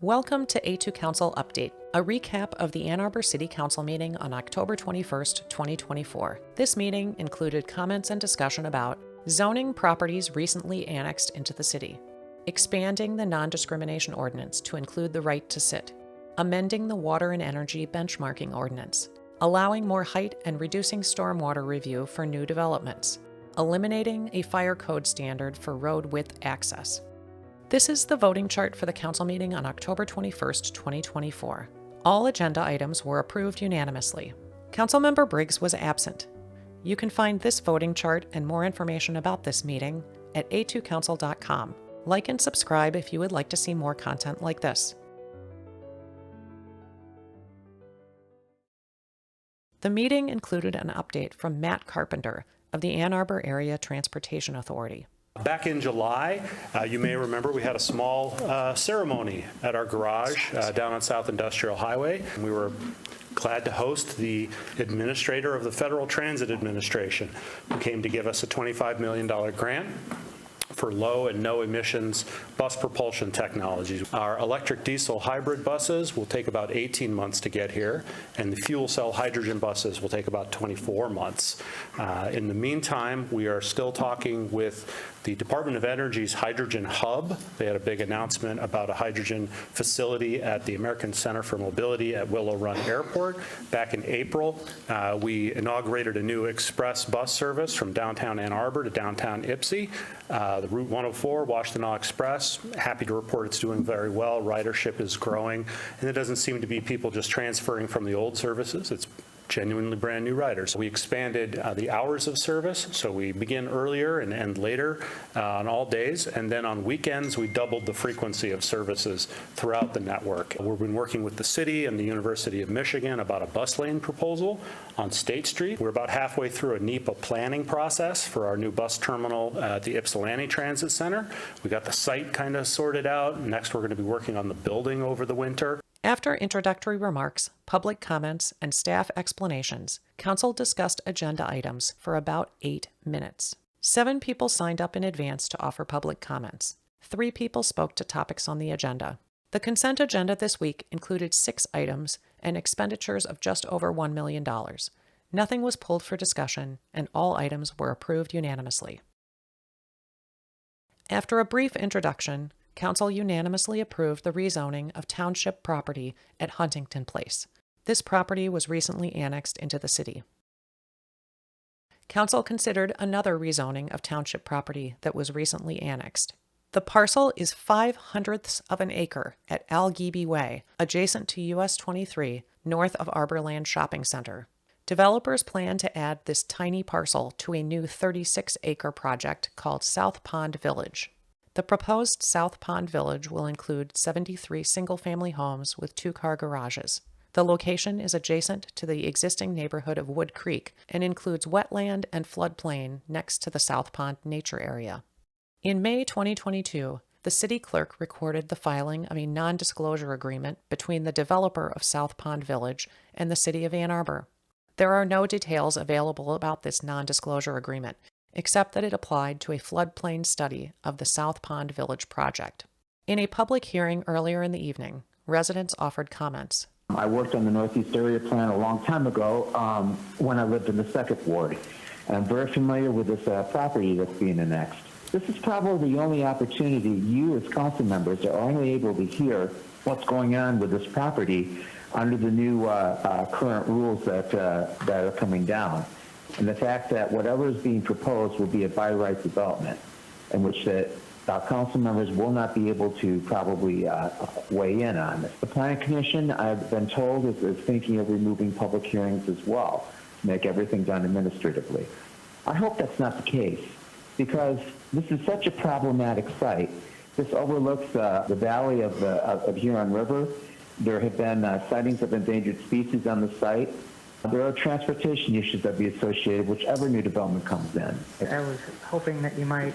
Welcome to A2Council Update, a recap of the Ann Arbor City Council meeting on October 21st, 2024. This meeting included comments and discussion about zoning properties recently annexed into the city, expanding the non-discrimination ordinance to include the right to sit, amending the water and energy benchmarking ordinance, allowing more height and reducing stormwater review for new developments, eliminating a fire code standard for road width access. This is the voting chart for the council meeting on October 21st, 2024. All agenda items were approved unanimously. Councilmember Briggs was absent. You can find this voting chart and more information about this meeting at A2Council.com. Like and subscribe if you would like to see more content like this. The meeting included an update from Matt Carpenter of the Ann Arbor Area Transportation Authority. Back in July, you may remember we had a small ceremony at our garage down on South Industrial Highway. We were glad to host the administrator of the Federal Transit Administration, who came to give us a $25 million grant for low and no emissions bus propulsion technologies. Our electric diesel hybrid buses will take about 18 months to get here, and the fuel cell hydrogen buses will take about 24 months. In the meantime, we are still talking with the Department of Energy's Hydrogen Hub. They had a big announcement about a hydrogen facility at the American Center for Mobility at Willow Run Airport. Back in April, we inaugurated a new express bus service from downtown Ann Arbor to downtown Ypsi. The Route 104 Washtenaw Express, happy to report it's doing very well. Ridership is growing, and it doesn't seem to be people just transferring from the old services. It's genuinely brand new riders. We expanded the hours of service, so we begin earlier and end later on all days, and then on weekends we doubled the frequency of services throughout the network. We've been working with the city and the University of Michigan about a bus lane proposal on State Street. We're about halfway through a NEPA planning process for our new bus terminal at the Ypsilanti Transit Center. We got the site kind of sorted out. Next, we're going to be working on the building over the winter. After introductory remarks, public comments, and staff explanations, Council discussed agenda items for about 8 minutes. 7 people signed up in advance to offer public comments. 3 people spoke to topics on the agenda. The consent agenda this week included 6 items and expenditures of just over $1 million. Nothing was pulled for discussion, and all items were approved unanimously. After a brief introduction, Council unanimously approved the rezoning of township property at Huntington Place. This property was recently annexed into the city. Council considered another rezoning of township property that was recently annexed. The parcel is 0.05 of an acre at Algebe Way, adjacent to US 23, north of Arborland Shopping Center. Developers plan to add this tiny parcel to a new 36-acre project called South Pond Village. The proposed South Pond Village will include 73 single-family homes with 2-car garages. The location is adjacent to the existing neighborhood of Wood Creek and includes wetland and floodplain next to the South Pond Nature Area. In May 2022, the city clerk recorded the filing of a non-disclosure agreement between the developer of South Pond Village and the city of Ann Arbor. There are no details available about this non-disclosure agreement, except that it applied to a floodplain study of the South Pond Village project. In a public hearing earlier in the evening, residents offered comments. I worked on the Northeast Area Plan a long time ago when I lived in the 2nd Ward, and I'm very familiar with this property that's being annexed. This is probably the only opportunity you as council members are only able to hear what's going on with this property under the new current rules that are coming down. And the fact that whatever is being proposed will be a by right development in which that council members will not be able to probably weigh in on this. The Planning Commission, I've been told, is thinking of removing public hearings as well to make everything done administratively. I hope that's not the case because this is such a problematic site. This overlooks the valley of Huron River. There have been sightings of endangered species on the site. There are transportation issues that be associated with whichever new development comes in. I was hoping that you might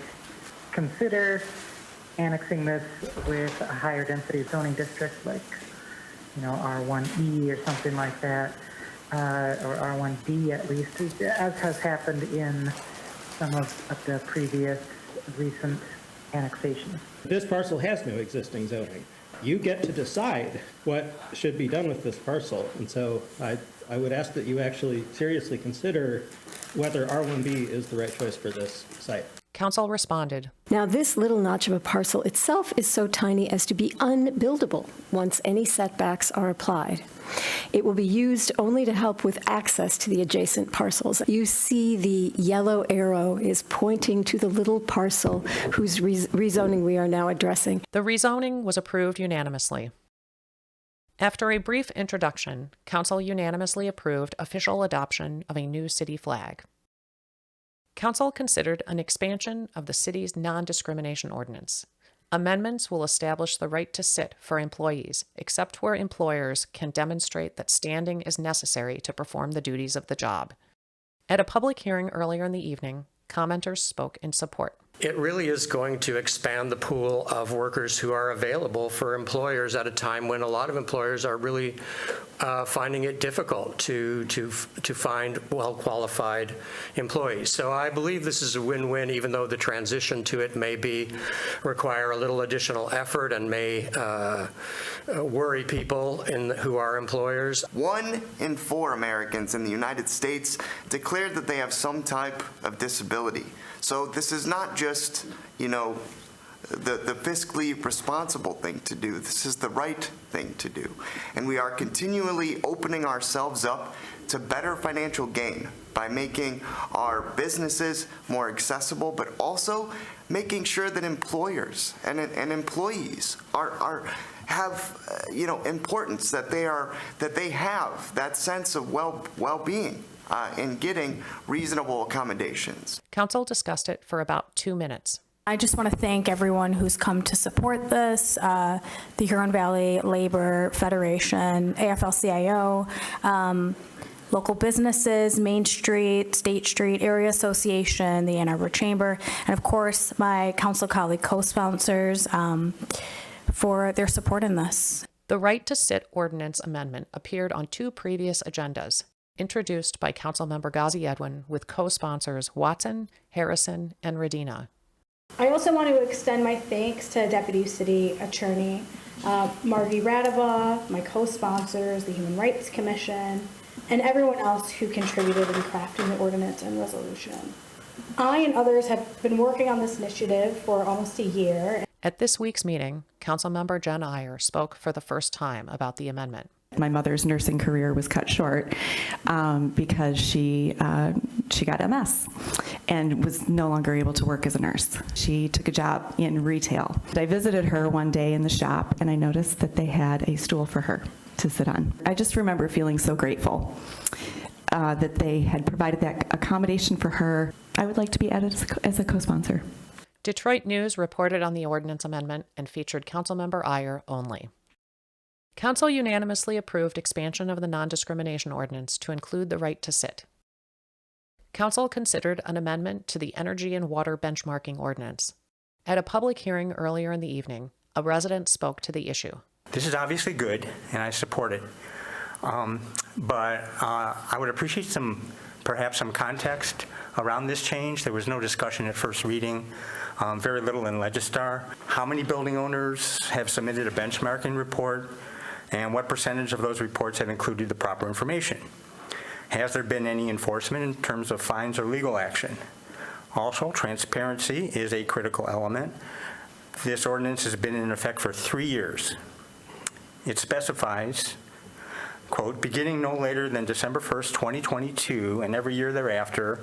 consider annexing this with a higher density zoning district like, R1E or something like that, or R1D at least, as has happened in some of the previous recent annexations. This parcel has no existing zoning. you get to decide what should be done with this parcel. And so I would ask that you actually seriously consider whether R1B is the right choice for this site. Council responded. Now, this little notch of a parcel itself is so tiny as to be unbuildable once any setbacks are applied. It will be used only to help with access to the adjacent parcels. You see the yellow arrow is pointing to the little parcel whose rezoning we are now addressing. The rezoning was approved unanimously. After a brief introduction, Council unanimously approved official adoption of a new city flag. Council considered an expansion of the city's non-discrimination ordinance. Amendments will establish the right to sit for employees, except where employers can demonstrate that standing is necessary to perform the duties of the job. At a public hearing earlier in the evening, commenters spoke in support. It really is going to expand the pool of workers who are available for employers at a time when a lot of employers are really finding it difficult to find well-qualified employees. So I believe this is a win-win, even though the transition to it may require a little additional effort and may worry people who are employers. 1 in 4 Americans in the United States declared that they have some type of disability. So this is not just, the fiscally responsible thing to do. This is the right thing to do. And we are continually opening ourselves up to better financial gain by making our businesses more accessible, but also making sure that employers and employees have importance, that they have that sense of well-being in getting reasonable accommodations. Council discussed it for about 2 minutes. I just want to thank everyone who's come to support this, the Huron Valley Labor Federation, AFL-CIO, local businesses, Main Street, State Street, Area Association, the Ann Arbor Chamber, and of course my council colleague co-sponsors for their support in this. The Right to Sit ordinance amendment appeared on 2 previous agendas, introduced by Councilmember Ghazi Edwin with co-sponsors Watson, Harrison, and Radina. I also want to extend my thanks to Deputy City Attorney Margie Radova, my co-sponsors, the Human Rights Commission, and everyone else who contributed in crafting the ordinance and resolution. I and others have been working on this initiative for almost a year. At this week's meeting, Councilmember Jen Iyer spoke for the first time about the amendment. My mother's nursing career was cut short because she got MS and was no longer able to work as a nurse. She took a job in retail. I visited her one day in the shop and I noticed that they had a stool for her to sit on. I just remember feeling so grateful that they had provided that accommodation for her. I would like to be added as a co-sponsor. Detroit News reported on the ordinance amendment and featured Councilmember Iyer only. Council unanimously approved expansion of the non-discrimination ordinance to include the right to sit. Council considered an amendment to the energy and water benchmarking ordinance. At a public hearing earlier in the evening, a resident spoke to the issue. This is obviously good, and I support it. But I would appreciate perhaps some context around this change. There was no discussion at first reading, very little in Legistar. How many building owners have submitted a benchmarking report, and what percentage of those reports have included the proper information? Has there been any enforcement in terms of fines or legal action? Also, transparency is a critical element. This ordinance has been in effect for 3 years. It specifies, quote, beginning no later than December 1st, 2022, and every year thereafter,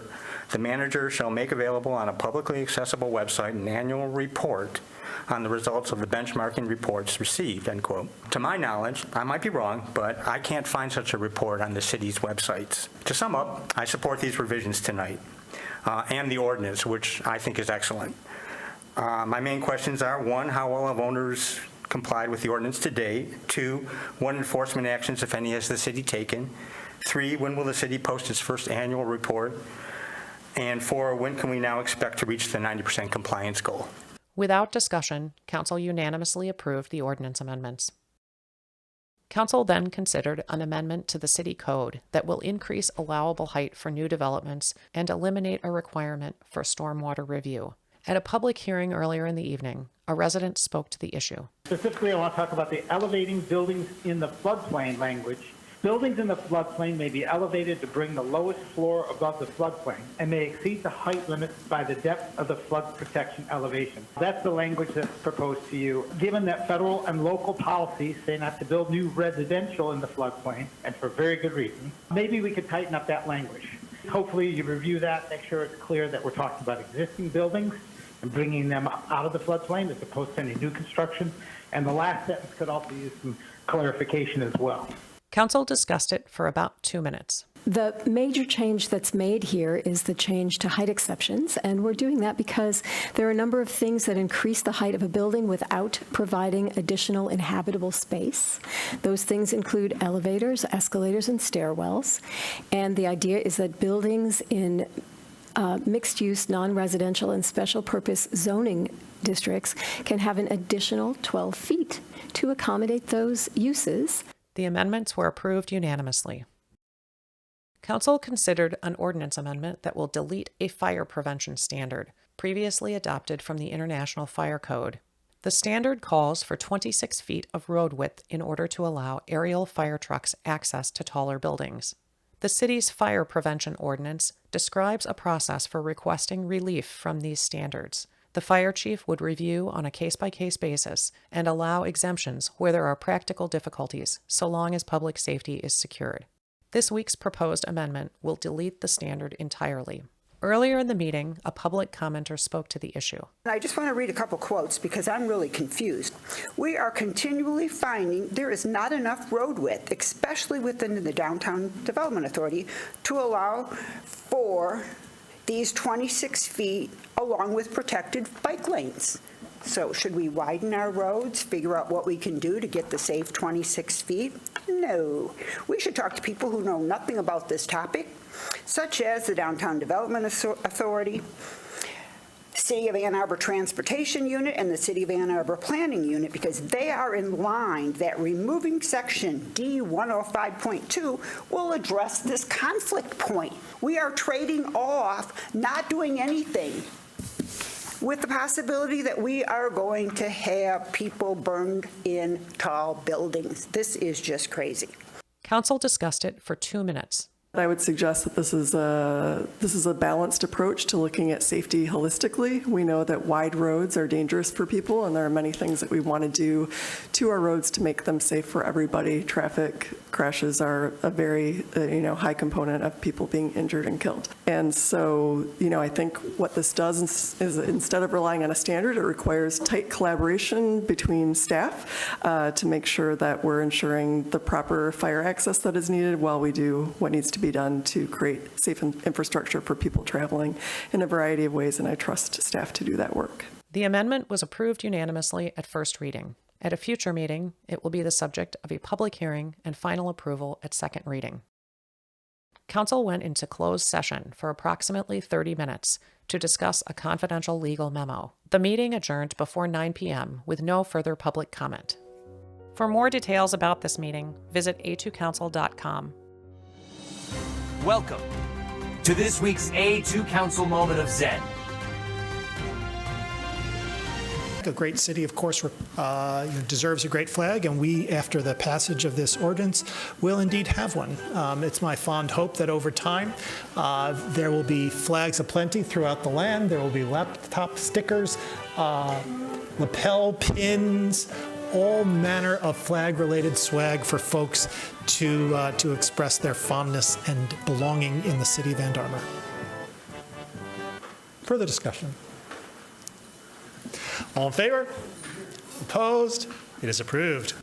the manager shall make available on a publicly accessible website an annual report on the results of the benchmarking reports received, end quote. To my knowledge, I might be wrong, but I can't find such a report on the city's websites. To sum up, I support these revisions tonight and the ordinance, which I think is excellent. My main questions are, 1, how well have owners complied with the ordinance to date? 2, what enforcement actions, if any, has the city taken? 3, when will the city post its first annual report? And 4, when can we now expect to reach the 90% compliance goal? Without discussion, Council unanimously approved the ordinance amendments. Council then considered an amendment to the city code that will increase allowable height for new developments and eliminate a requirement for stormwater review. At a public hearing earlier in the evening, a resident spoke to the issue. Specifically, I want to talk about the elevating buildings in the floodplain language. Buildings in the floodplain may be elevated to bring the lowest floor above the floodplain and may exceed the height limit by the depth of the flood protection elevation. That's the language that's proposed to you. Given that federal and local policies say not to build new residential in the floodplain, and for very good reason, maybe we could tighten up that language. Hopefully you review that, make sure it's clear that we're talking about existing buildings and bringing them out of the floodplain as opposed to any new construction. And the last sentence could also use some clarification as well. Council discussed it for about 2 minutes. The major change that's made here is the change to height exceptions, and we're doing that because there are a number of things that increase the height of a building without providing additional inhabitable space. Those things include elevators, escalators, and stairwells, and the idea is that buildings in mixed-use, non-residential, and special-purpose zoning districts can have an additional 12 feet to accommodate those uses. The amendments were approved unanimously. Council considered an ordinance amendment that will delete a fire prevention standard previously adopted from the International Fire Code. The standard calls for 26 feet of road width in order to allow aerial fire trucks access to taller buildings. The city's fire prevention ordinance describes a process for requesting relief from these standards. The fire chief would review on a case-by-case basis and allow exemptions where there are practical difficulties, so long as public safety is secured. This week's proposed amendment will delete the standard entirely. Earlier in the meeting, a public commenter spoke to the issue. I just want to read a couple quotes because I'm really confused. We are continually finding there is not enough road width, especially within the Downtown Development Authority, to allow for these 26 feet along with protected bike lanes. So should we widen our roads, figure out what we can do to get the safe 26 feet? No. We should talk to people who know nothing about this topic, such as the Downtown Development Authority, City of Ann Arbor Transportation Unit, and the City of Ann Arbor Planning Unit, because they are in line that removing section D105.2 will address this conflict point. We are trading off not doing anything with the possibility that we are going to have people burned in tall buildings. This is just crazy. Council discussed it for 2 minutes. I would suggest that this is a balanced approach to looking at safety holistically. We know that wide roads are dangerous for people, and there are many things that we want to do to our roads to make them safe for everybody. Traffic crashes are a very high component of people being injured and killed. And so, I think what this does is instead of relying on a standard, it requires tight collaboration between staff to make sure that we're ensuring the proper fire access that is needed while we do what needs to be done to create safe infrastructure for people traveling in a variety of ways, and I trust staff to do that work. The amendment was approved unanimously at first reading. At a future meeting, it will be the subject of a public hearing and final approval at second reading. Council went into closed session for approximately 30 minutes to discuss a confidential legal memo. The meeting adjourned before 9 p.m. with no further public comment. For more details about this meeting, visit A2Council.com. Welcome to this week's A2Council Moment of Zen. A great city, of course, deserves a great flag, and we, after the passage of this ordinance, will indeed have one. It's my fond hope that over time there will be flags aplenty throughout the land. There will be laptop stickers, lapel pins, all manner of flag-related swag for folks to express their fondness and belonging in the city of Ann Arbor. Further discussion? All in favor? Opposed? It is approved.